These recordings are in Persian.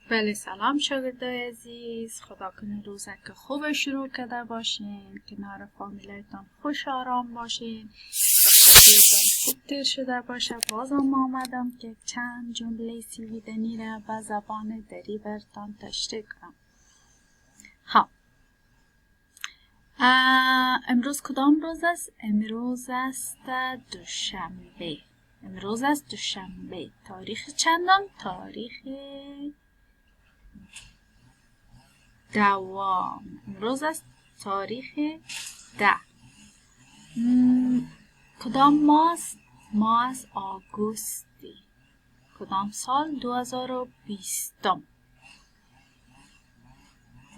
بله سلام شاگردای عزیز، خدا کنه روزک خوب شروع کرده باشین، کنار فامیلایتان خوش آرام باشین، وقتیتان خوب تیر شده باشه. بازم آمدم که چند جمله سیویدنی را به زبان دری برتان تشریح کنم. ها امروز کدام روز است؟ امروز است دوشنبه. امروز است دوشنبه. تاریخ چندم؟ تاریخ دوام. امروز است تاریخ 10. کدام ماست؟ ماه است augusti. کدام سال؟ 2020.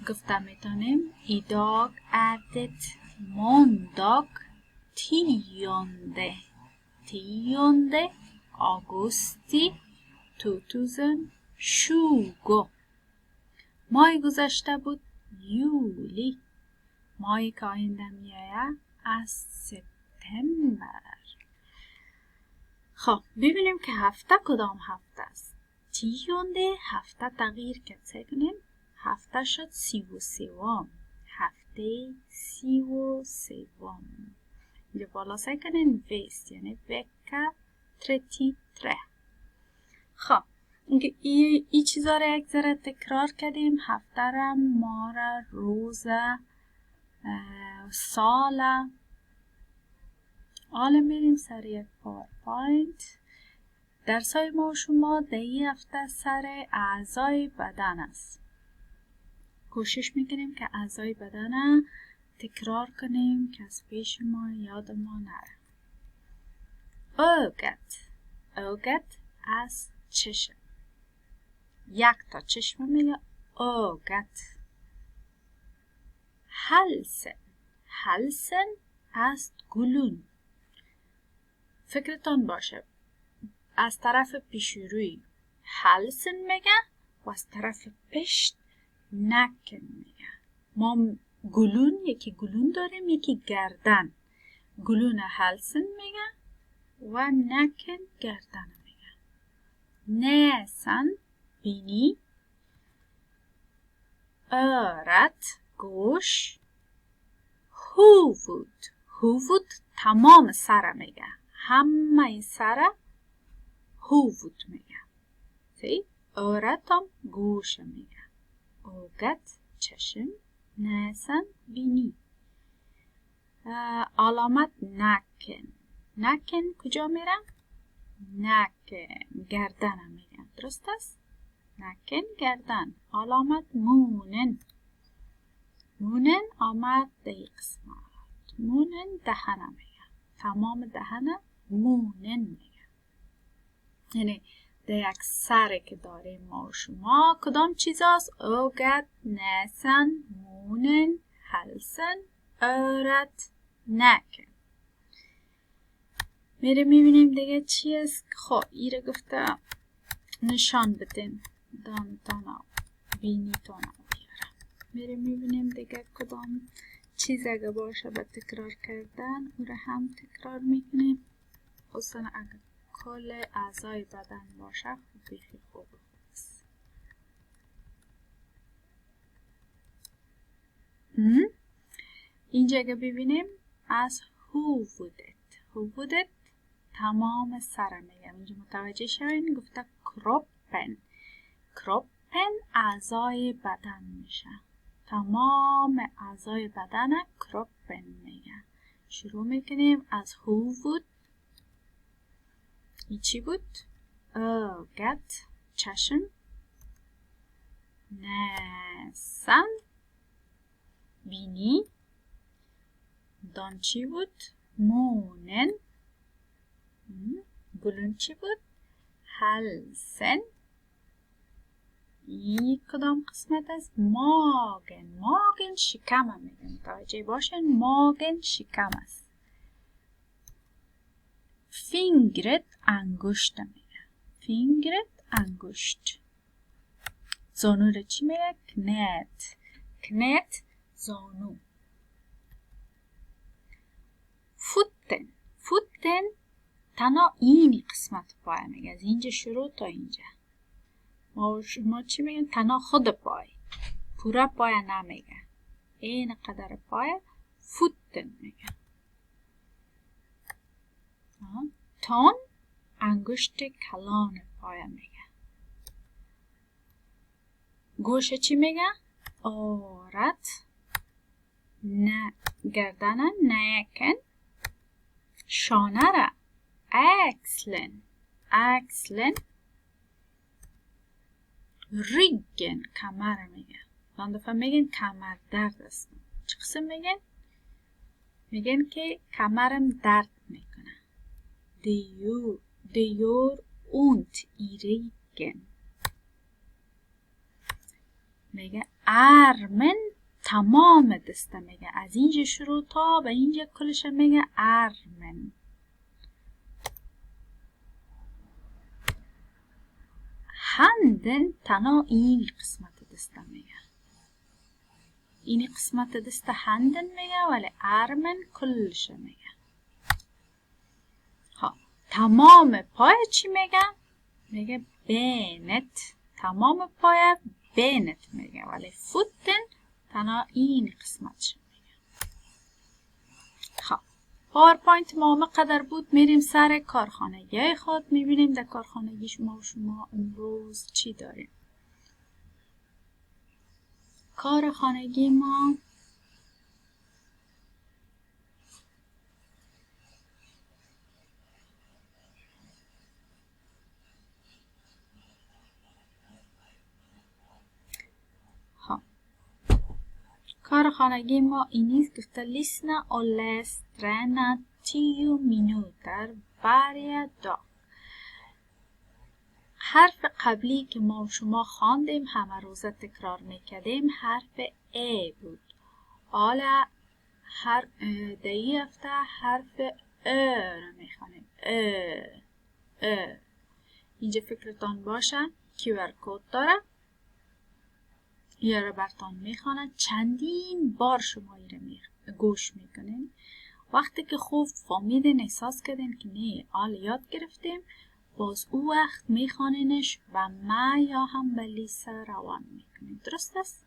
گفته میتونیم idag är det måndag 10 augusti 2020. ماه گذشته بود یولی. ماهی که آینده میآید از سپتامبر. خب ببینیم که هفته کدام هفته است. 10 هفته تغییر کرد. سعی کنیم هفته شد 33. هفته 33. اینجا بالا سعی کنیم ویست یعنی vecka 33. خب این چیزا را یک ذره تکرار کردیم. هفته را، ماه را، روز، سال. حالا میریم سر یک پاورپوینت. درسای ما و شما در این هفته سر اعضای بدن است. کوشش میکنیم که اعضای بدن را تکرار کنیم که از پیش ما یاد ما نره. ögat از چشم. یک تا چشم میگه ögat. halsen از گلون. فکرتان باشه از طرف پیشروی halsen میگه و از طرف پشت nacken میگه. ما گلون، یکی گلون داریم یکی گردن. گلون halsen میگه و nacken گردن میگه. näsan بینی، örat گوش، huvud تمام سر میگه، همه سر huvud میگه. örat هم گوش میگه. ögat چشم، näsan بینی. علامت nacken کجا میره؟ nacken گردن میگه. درست است؟ nacken گردن. علامت مونن آمد در قسمت. مونن دهنه میگه. تمام دهنه مونن میگه. یعنی در یک سر که داریم ما و شما کدام چیز هست؟ ögat، näsan، munnen، halsen، örat، nacken. میریم میبینیم دیگه چی است. خب ایره گفته نشان بدین دانتانا بینیتانا بیاره. میریم میبینیم دیگه کدام چیز اگه باشه با تکرار کردن او را هم تکرار میکنیم. خصوصا اگه کل اعضای بدن باشه بیخی خوب است. اینجا اگه ببینیم از huvudet تمام سر میگم. اینجا متوجه شوین گفته kroppen اعضای بدن میشه. تمام اعضای بدن kroppen میگه. شروع میکنیم از huvud. این چی بود؟ ögat چشم، näsan بینی، دان چی بود؟ munnen. گلون چی بود؟ halsen. این کدام قسمت است؟ ماگن شکم میگن. توجه باشین ماگن شکم است. fingret انگشت میگه. fingret انگشت. زانو را چی میگه؟ knät زانو. foten تنها این قسمت پای میگه. از اینجا شروع تا اینجا. ما شما چی میگن؟ تنها خود پای، پورا پای نمیگن. این قدر پای فوتن میگن. تان انگشت کلان پای میگن. گوش چی میگن؟ آرت نه گردن نیکن. شانه را اکسلن اکسلن. ریگن کمر میگن. دان دفعه میگن کمر درد است. چه قسم میگن؟ میگن که کمرم درد میکنه. دیور اونت ایریگن. میگه ارمن تمام دسته میگه. از اینجا شروع تا به اینجا کلش میگه ارمن. هندن تنها این قسمت دسته میگه. این قسمت دسته هندن میگه ولی ارمن کلش میگه. تمام پای چی میگه؟ میگه بینت. تمام پای بینت میگه ولی فوتن تنها این قسمتش میگه. خب پاورپوینت ما قدر بود. میریم سر کارخانگی خود. میبینیم در کارخانگی شما امروز چی داریم. کارخانگی ما کارخانگی ما اینیست. گفته لیسنا و لسترنا 10 minuter varje dag. حرف قبلی که ما شما خواندیم همه روزه تکرار میکردیم حرف ا بود. حالا در این هفته حرف ا را میخوانیم. اینجا فکرتان باشه QR کد داره. یا را برتان میخوانه. چندین بار شما این را گوش میکنین. وقتی که خوب فهمیدین احساس کردین که نه حالا یاد گرفتیم، باز او وقت میخوانینش و ما یا هم به لیسه روان میکنین. درست است؟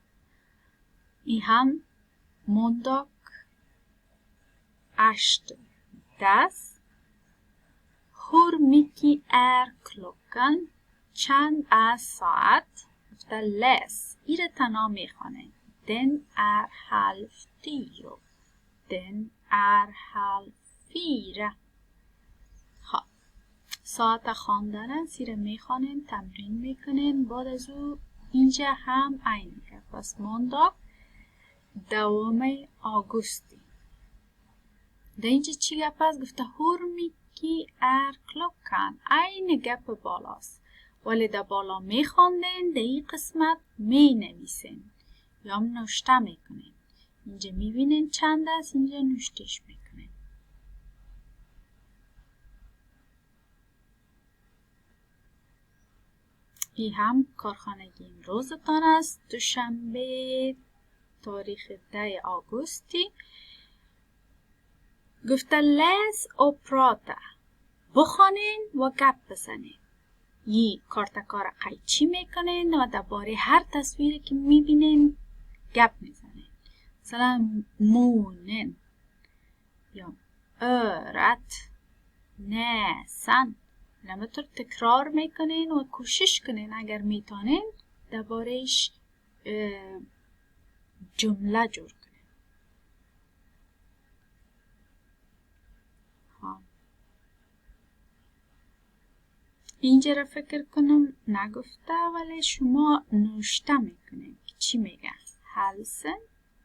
این هم مونداگ 8:10. Hur mycket är klockan? چند از ساعت؟ گفته läs. ایره تنها میخوانین. Den är 3:30. Den är 3:30. خب ساعت خواندن است. ایره میخوانین، تمرین میکنین. بعد از او اینجا هم عین که پس مونداگ 2 augusti. در اینجا چی گپ است؟ گفته hur mycket är klockan. عین گپ بالاست ولی در بالا میخواندین. در این قسمت می نویسین یا نوشته میکنین. اینجا میبینین چند است. اینجا نوشتش میکنین. این هم کارخانگی امروزتان است. دوشنبه تاریخ 10 آگوستی. گفته لیس و پراتا. بخوانین و گپ بزنین. یه کارتکار قیچی میکنین و درباره هر تصویری که میبینین گپ میزنین. مثلا مونن یا örat näsan. همینطور تکرار میکنین و کوشش کنین اگر میتونین دربارهش جمله جور کنین. اینجا را فکر کنم نگفته ولی شما نوشته میکنین که چی میگن. halsen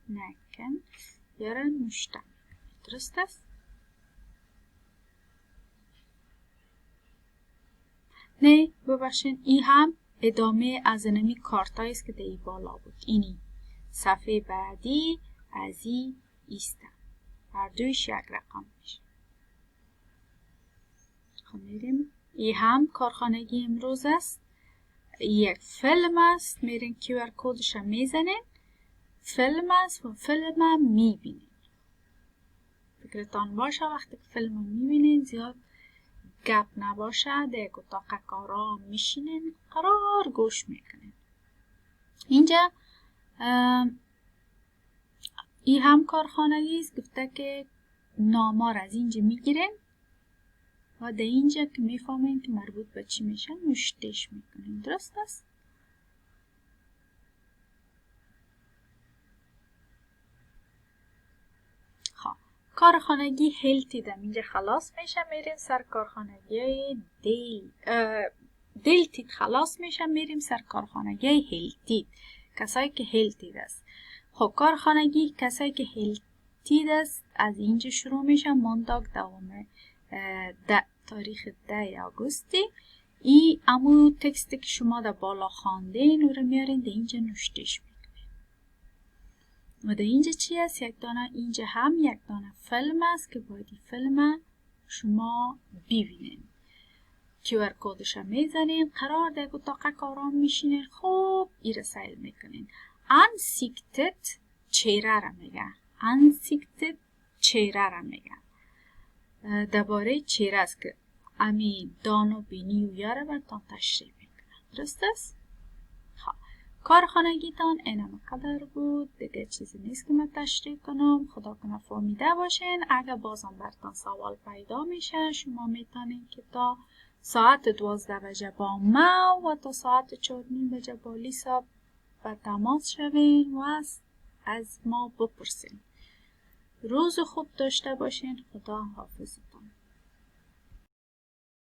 nacken یا را نوشته میکنین. درست است؟ نه ببخشین. این هم ادامه از نمی کارتایی است که در این بالا بود. اینی صفحه بعدی از این ایستم. هر دویش یک رقم میشه. خب میریم. این هم کارخانگی امروز است. یک فیلم است. میرین QR کدش هم میزنین. فیلم است و فیلم هم میبینین. فکرتان باشه وقتی که فیلم هم میبینین زیاد گپ نباشه در اتاق آرام میشینین، قرار گوش میکنین. اینجا این هم کارخانگی است، گفته که نامار از اینجا میگیرین و در اینجا که میفهمین که مربوط به چی میشن نوشتهش میکنین. درست است؟ خب کارخانگی هلتی در اینجا خلاص میشه، میریم سر کارخانگی دلتید خلاص میشه، میریم سر کارخانگی هلتید، کسایی که هلتید است. خب کارخانگی کسایی که هلتید است از اینجا شروع میشه، مانداگ دوامه تاریخ 10 آگوستی. ای امو تکستی که شما در بالا خواندین او رو میارین در اینجا نوشتهش میکنین. و در اینجا چی است؟ یک دانه اینجا هم یک دانه فیلم است که باید این فیلم شما ببینین. QR کدش رو میزنین، قرار در اتاق آرام میشینین. خب ای رو سیل میکنین. انسیکتت چهره رو میگه، انسیکتت چهره رو میگه. درباره چهره است که امی دان و بینی و یاره براتان تشریح میکنه. درست است؟ خب کارخانگیتان اینم قدر بود، دیگه چیزی نیست که من تشریح کنم. خدا کنه فهمیده باشین. اگه بازم براتان سوال پیدا میشه شما میتونین که تا ساعت 12 بجه با ما و تا ساعت 4:30 بجه با لیسا به تماس شوین و از ما بپرسین. روز خوب داشته باشین. خدا حافظتون.